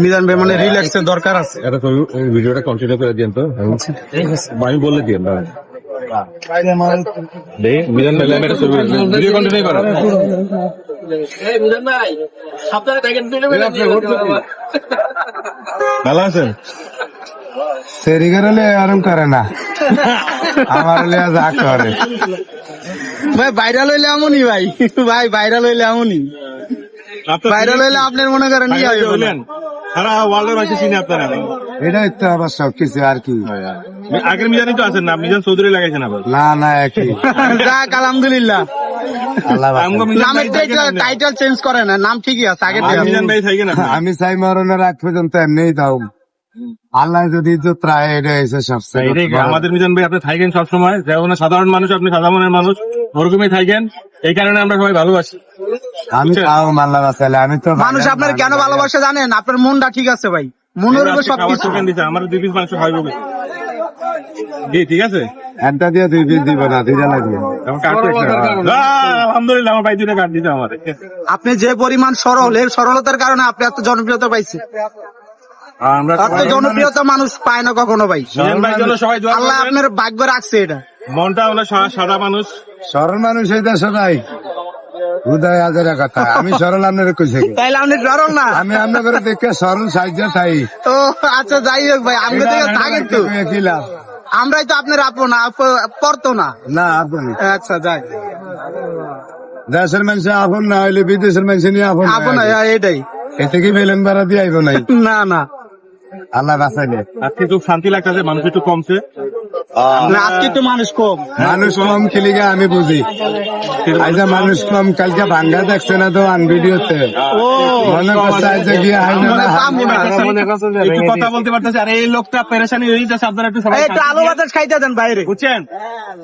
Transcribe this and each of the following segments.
মিজান ভাই মানে রিল্যাক্সের দরকার আছে। ভিডিওটা কন্টিনিউ করে দিন তো, আমি বলে দিন মিজান ভাই ভিডিও কন্টিনিউ করো। ভালো আছেন? আরাম করে না আমার যা করে ভাই ভাইরাল হইলে এমনই ভাই, ভাই ভাইরাল হইলে এমনই, ভাইরাল হইলে আপনার মনে করেন কি হবে বলেন, সারা ওয়ার্ল্ডের মাঝে চিনি আপনারা। এটাই তো আবার সবকিছু আর কি। আগের মিজানই তো আছেন না, মিজান চৌধুরী লাগাইছেন আবার। না একই যাক আলহামদুলিল্লাহ। নামের টাইটেল চেঞ্জ করে না, নাম ঠিকই আছে আগের। মিজান ভাই থাকেন আমি চাই মরণের আগ পর্যন্ত এমনিই দাও, আল্লাহ যদি ইজ্জত রায়, এটা এসে সবচেয়ে আমাদের মিজান ভাই আপনি থাকেন সবসময়, যেমন সাধারণ মানুষ, আপনি সাধারণ মনের মানুষ, ওরকমই থাকেন। এই কারণে আমরা সবাই ভালোবাসি। আমি তাও মাল্লা বাসালে, আমি তো মানুষ আপনার কেন ভালোবাসে জানেন? আপনার মনটা ঠিক আছে ভাই, মনের উপর সবকিছু। আমার 2 পিস মাংস খাইব ঠিক আছে, একটা দিয়ে 2 পিস দিব না, 2টা লাগবে। আলহামদুলিল্লাহ আমার ভাই 2টা কাট দিতে আমার। আপনি যে পরিমাণ সরল, এর সরলতার কারণে আপনি এত জনপ্রিয়তা পাইছে। এত জনপ্রিয়তা মানুষ পায় না কখনো ভাই। আল্লাহ আপনার ভাগ্য রাখছে এটা। মনটা হলো সাদা মানুষ, সরল মানুষ এই দেশে নাই। উদয় হাজারের কথা, আমি সরল আপনার কইছে, তাইলে আপনি সরল না। আমি আপনাদের দেখে সরল সাহায্য চাই। তো আচ্ছা যাই হোক ভাই, আমি থাকেন তো, আমরাই তো আপনার আপন, পড়তো না না আপন। আচ্ছা যাই, দেশের মানুষ আপন না হইলে বিদেশের মানুষ নিয়ে আপন আপন এটাই। এতে কি বেলেন বাড়া দিয়ে আইব নাই? না আল্লাহ বাঁচাইলে। আজকে খুব শান্তি লাগতেছে, মানুষ একটু কমছে। আজকে তো মানুষ কম খেলিগে আমি বুঝি। আজ মানুষ কম, কালকে ভাঙ্গা দেখছে না তো আন ভিডিওতে, মনে করছে আজ গিয়ে একটু কথা বলতে পারতেছে। আর এই লোকটা পেরেশানি হয়ে যাচ্ছে, আপনারা একটু আলু বাতাস খাইতে দেন বাইরে, বুঝছেন?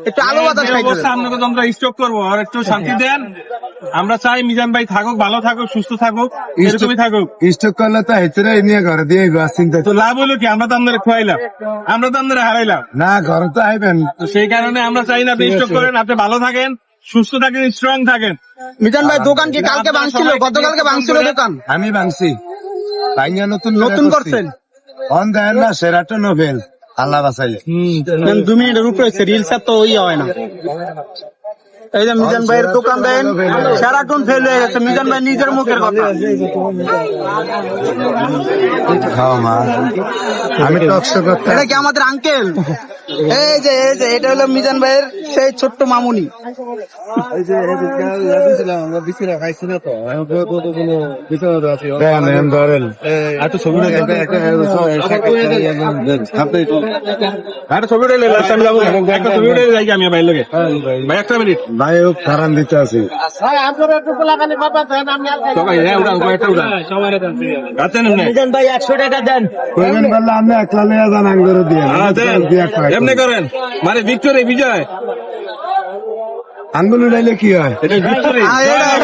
একটু আলু বাতাস খাইতে দেন। আপনাকে তো আমরা স্টক করবো, আর একটু শান্তি দেন। আমরা চাই মিজান ভাই থাকুক, ভালো থাকুক, সুস্থ থাকুক, এরকমই থাকুক। স্টক করলে তো হেতরে নিয়ে ঘরে দিয়ে চিন্তা তো লাভ হলো কি? আমরা তো আপনারা খোয়াইলাম, আমরা তো আপনারা হারাইলাম না, ঘরে তো আইবেন। তো সেই কারণে আমরা চাই না আপনি স্টক করেন, আপনি ভালো থাকেন, সুস্থ থাকেন, স্ট্রং থাকেন। মিজান ভাই দোকান কি কালকে ভাঙছিল? গতকালকে ভাঙছিল দোকান? আমি ভাঙছি, নতুন করছেন। অন দেন না, সেরাটো নোবেল, আল্লাহ বাঁচাইলে। 2 মিনিটের উপরে রিলস তো ওই হয় না। এই যে মিজান ভাইয়ের দোকান দেন, সারাক্ষণ ফেল হয়ে গেছে। মিজান ভাই নিজের মুখের কথা। আমি টকশো করতে, এটা কি আমাদের আঙ্কেল? এই যে এটা হলো মিজান ভাইয়ের সেই ছোট্ট মামুনি। আমি ভাই লোকে ভাই একটা মিনিট ভাই ও কারণ দিতে আছি। মিজান ভাই 100 টাকা দেন। আমি একলা লিয়া যান আঙ্গুরে দিয়ে এমনি করেন, মানে ভিক্টোরি বিজয় আঙ্গুল উড়াইলে কি হয়?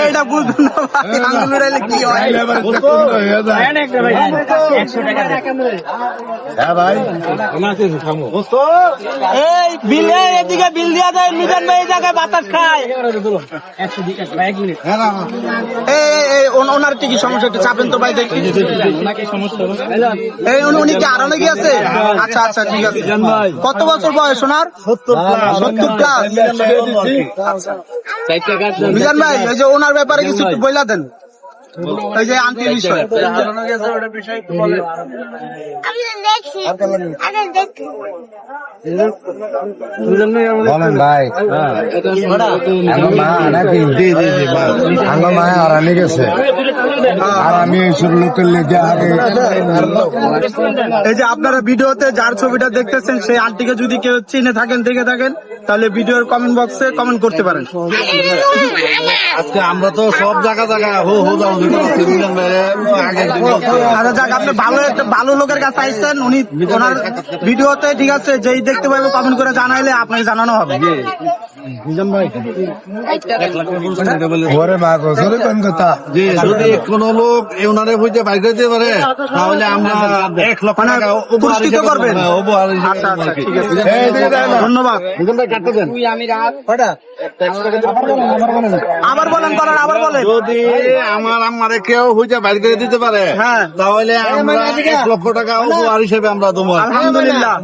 এটা বুঝুন না ভাই, আঙ্গুল উড়াইলে কি হয়? হ্যাঁ ভাই, এই বিল, এদিকে বিল দিয়া দেয়। মিজান ভাই এই জায়গায় বাতাস খায়। ওনার কি সমস্যা? একটু চাপেন তো ভাই দেখি। এই উনি কি আরো নাকি আছে? আচ্ছা ঠিক আছে। কত বছর বয়স ওনার? 70 প্লাস। মিজান ভাই ওই যে ওনার ব্যাপারে কিছু বইলা দেন, ওই যে আন্টি বিষয়। বলেন ভাই, আমার মা হারানি গেছে, আর আমি এইসব লোকের লেগে আগে। এই যে আপনারা ভিডিওতে যার ছবিটা দেখতেছেন, সেই আন্টিকে যদি কেউ চিনে থাকেন, দেখে থাকেন, তাহলে ভিডিওর কমেন্ট বক্সে কমেন্ট করতে পারেন। আজকে আমরা তো সব জায়গা আচ্ছা যাক, আপনি ভালো লোকের কাছে আইসেন, উনি ওনার ভিডিওতে ঠিক আছে, যেই দেখতে পাইবে কমেন্ট করে জানাইলে আপনাকে জানানো হবে। যদি কোন লোক ওনারে হইতে বাইর করতে পারে, তাহলে আমরা 1 লক্ষ টাকা পুরস্কৃত করবেন। আচ্ছা ঠিক আছে, ধন্যবাদ। আবার বলেন করার, আবার বলেন। যদি আমার আমারে কেউ হইতে বাইর করে দিতে পারে, হ্যাঁ। তাহলে আমরা 1 লক্ষ টাকা উপহার হিসেবে আমরা দেবো। আলহামদুলিল্লাহ।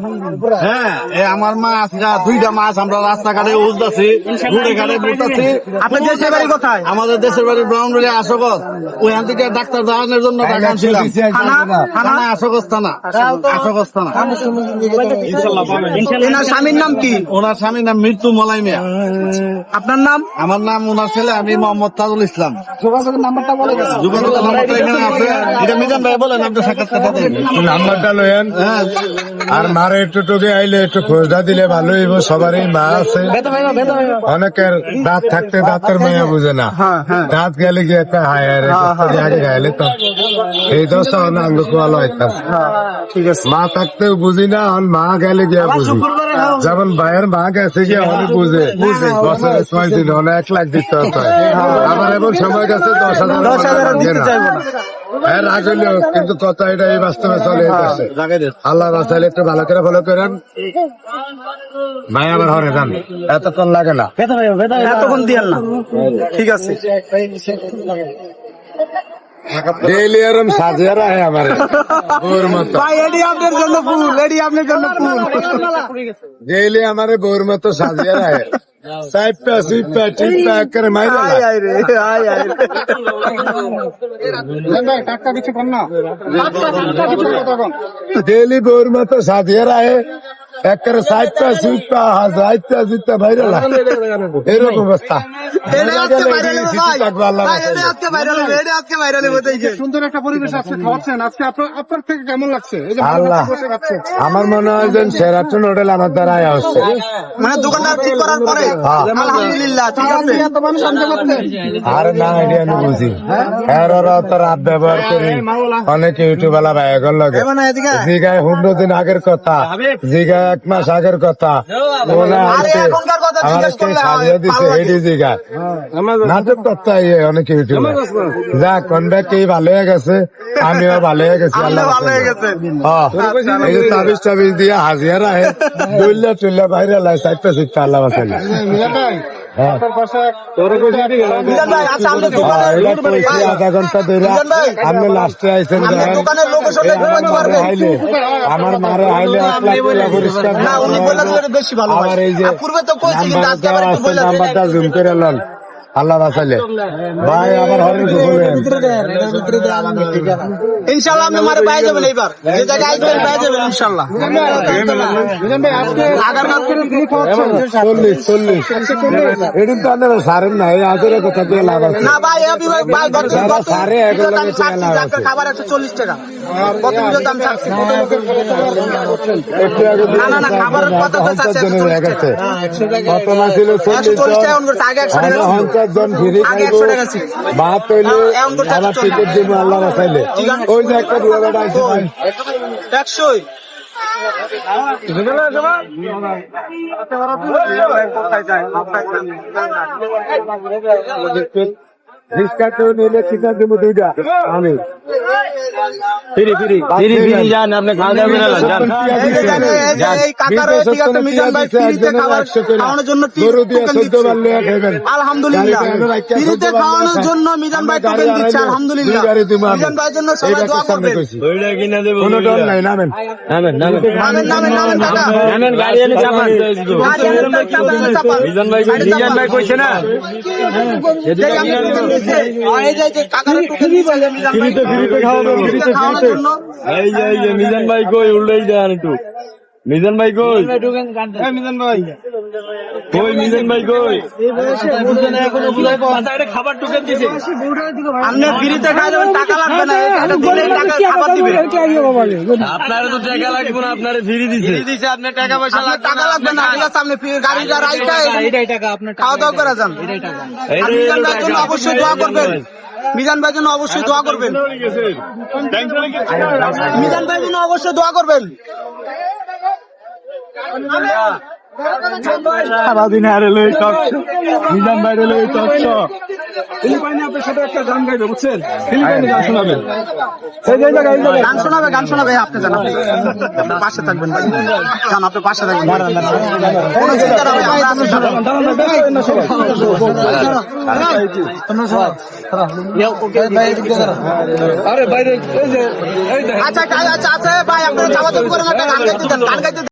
হ্যাঁ, আমার মা আজকে 2টা মাস আমরা রাস্তাঘাটে উঠতেছি, ঘুরে ঘাটে ঘুরতেছি। আপনার দেশের বাড়ি কোথায়? আমাদের দেশের বাড়ি ব্রাউনবাড়ি আশোকত। ওইখান থেকে ডাক্তার দেখানোর জন্য টাকা ছিলাম। থানা আশোকত থানা, আশোকত থানা। এনার স্বামীর নাম কি? ওনার স্বামীর নাম মৃত্যু মলাই মিয়া। আপনার নাম? আমার নাম ওনার ছেলে, আমি মোহাম্মদ তাজুল ইসলাম। যোগাযোগের নাম্বারটা এখানে আছে। এটা মিজান ভাই বলেন, আপনি সাক্ষাৎকারটা দেন। নাম্বারটা লয়েন, হ্যাঁ, আর মারে একটু টুকে আইলে একটু খোঁজা দিলে ভালো হইব। সবারই মা আছে, অনেকের দাঁত থাকতে দাঁতের মায়া বুঝে না। দাঁত গেলে কি একটা হায়ার আগে গাইলে তো এই দশা অনাঙ্গ কোয়ালো হইতাম। ঠিক আছে। মা থাকতেও বুঝি না, আর মা গেলে গিয়া বুঝি। যেমন ভাইয়ের মা গেছে গিয়ে অনেক বুঝে, বছরে 6 দিন হলে 1 লাখ দিতে হতো। আবার এমন সময় গেছে 10,000 দিতে চাইবো না। এর আগে লোক, কিন্তু কথা এটা এই বাস্তবে চলে যাচ্ছে। আল্লাহ বাঁচাইলে একটু ভালো করে ফলো করেন। ভাই আবার হরে যান, এতক্ষণ লাগে না, এতক্ষণ দিয়েন না। ঠিক আছে। ডেইলি এরম সাজিয়ে রাখে আমার বউর মতো। ভাই এডি আপনার জন্য ফুল, এডি আপনার জন্য ফুল। ডেইলি আমার বউর মতো সাজিয়ে রাখে। সাইপা সুইপা টিপা করে মাইরা আয় আয় রে, আয় আয় রে। ডেইলি বউর মতো সাজিয়ে রাখে। একের সাইপা সুইপা হাজাইতা জিতা বাইরে এরকম অবস্থা। এটা আজকে ভাইরাল হবে ভাই। ভাই এটা আজকে ভাইরাল হবে, এটা আজকে ভাইরাল হবে। দেখে সুন্দর একটা পরিবেশ আজকে খাওয়াচ্ছেন। আজকে আপনার থেকে কেমন লাগছে? এই যে আল্লাহ, আমার মনে হয় যে সেরাটন হোটেল আমার দ্বারা আসছে। মানে দোকানটা ঠিক করার পরে আলহামদুলিল্লাহ। ঠিক আছে। আর না এটা আমি বুঝি। এরা তো রাত ব্যবহার করি অনেক ইউটিউবালা ভাইয়ের লগে। জিগায় 15 দিন আগের কথা, জিগায় 1 মাস আগের কথা। ওরা আসছে এখনকার কথা আমার জিজ্ঞেস করলে সাজিয়ে দিচ্ছে হেডি জিগায় নাটক করতে অনেক ইউটিউবার। যাক কনব্যাক ভালো হয়ে গেছে, আমিও ভালো হয়ে গেছি। আল্লাহ ভালো হয়ে গেছে। এই যে তাবিজ টাবিজ দিয়ে হাজিয়া রাখে দুইলা টুইলা বাইরে লাই চাইতে শিখতে আল্লাহ বাঁচাইলে। মিজান ভাই, আচ্ছা আমরা দোকানে আধা ঘন্টা ধরে আপনি লাস্টে আইসেন। দোকানের লোকেশনটা একটু বলতে পারবেন? আমার মারে হাইলে 1 লাখ টাকা পরিষ্কার না, উনি বললে তো এটা বেশি ভালো হয়। আবার এই যে আর পূর্বে তো কইছি, কিন্তু আজকে আবার একটু বলে দেন। নাম্বারটা জুম করে লন, আল্লাহ বাঁচাইলে। ভাই আবার হরেন বলেন ইনশাআল্লাহ আপনি মারে পাই যাবেন এইবার। যে জায়গায় আইবেন পাই যাবেন ইনশাআল্লাহ। আগার কাল করে ফ্রি খাওয়াচ্ছেন 40 এদিন তো আপনারা সারেন না, এই আজের কথা দিয়ে লাভ আছে না ভাই। এই ভাই গত সারে এগুলো দাম 60 খাবার 140 টাকা। কত কিলো দাম 60? একটু আগে না না না, খাবারের কথা তো 140 টাকা। কত না ছিল 140 টাকা এখন করতে, আগে 100 টাকা ছিল। 50 জন ফিরে আগে খাইবো, 100 টাকা ছিল। ভাত হইলে এখন করতে আবার 140 টিকিট দিব আল্লাহ বাঁচাইলে। ওই যে একটা দুয়াটা আছে ভাই, 100 রিস্কা কেউ নিলে টিকা দিব 2টা আমি এই কাকার ঠিক আছে। মিজান ভাই ফ্রিতে খাবার খাওয়ানোর জন্য টোকেন দিচ্ছে। আলহামদুলিল্লাহ, ফ্রিতে খাওয়ানোর জন্য মিজান ভাই টোকেন দিচ্ছে। আলহামদুলিল্লাহ, মিজান ভাইয়ের জন্য সবাই দোয়া করবেন। কোনো ডর নাই, নামেন নামেন নামেন কাকা, গাড়ি এনে চাপান। মিজান ভাই কইছে না এই যে কাকার টোকেন দিচ্ছে মিজান ভাই ফ্রিতে খাওয়ানোর জন্য। এই যে মিজান ভাই কই উল্টাই দেন একটু। মিজান ভাই কই? মিজান ভাই কই মিজান ভাই কই? খাবার টোকেন দিছে। আপনি ফ্রিতে খাই যাবেন, টাকা লাগবে না। এটা দিলেই টাকা খাবার দিবে। আপনারা তো টাকা লাগবে না, আপনারে ফ্রি দিছে। আপনি টাকা পয়সা টাকা লাগবে না। ঠিক আছে, আপনি গাড়িটা রাইটা খাওয়া দাওয়া করে যান। আর মিজান ভাইয়ের জন্য অবশ্যই দোয়া করবেন। মিজান ভাইয়ের জন্য অবশ্যই দোয়া করবেন। মিজান ভাইয়ের জন্য অবশ্যই দোয়া করবেন। সারাদিন হারে লই টক মিজান ভাই লই টক ফিলিপাইনে আপনার সাথে একটা গান গাইবে বুঝছেন ফিলিপাইনে গান শোনাবেন গান শোনাবে আপনি জান, আপনার পাশে থাকবেন ভাই, জান আপনার পাশে থাকবেন, কোনো চিন্তা না ভাই, আমরা আছি সাথে। আরে বাইরে এই যে আচ্ছা আচ্ছা আচ্ছা ভাই, আপনার চাওয়া করে একটা গান গাইতে দেন, গান গাইতে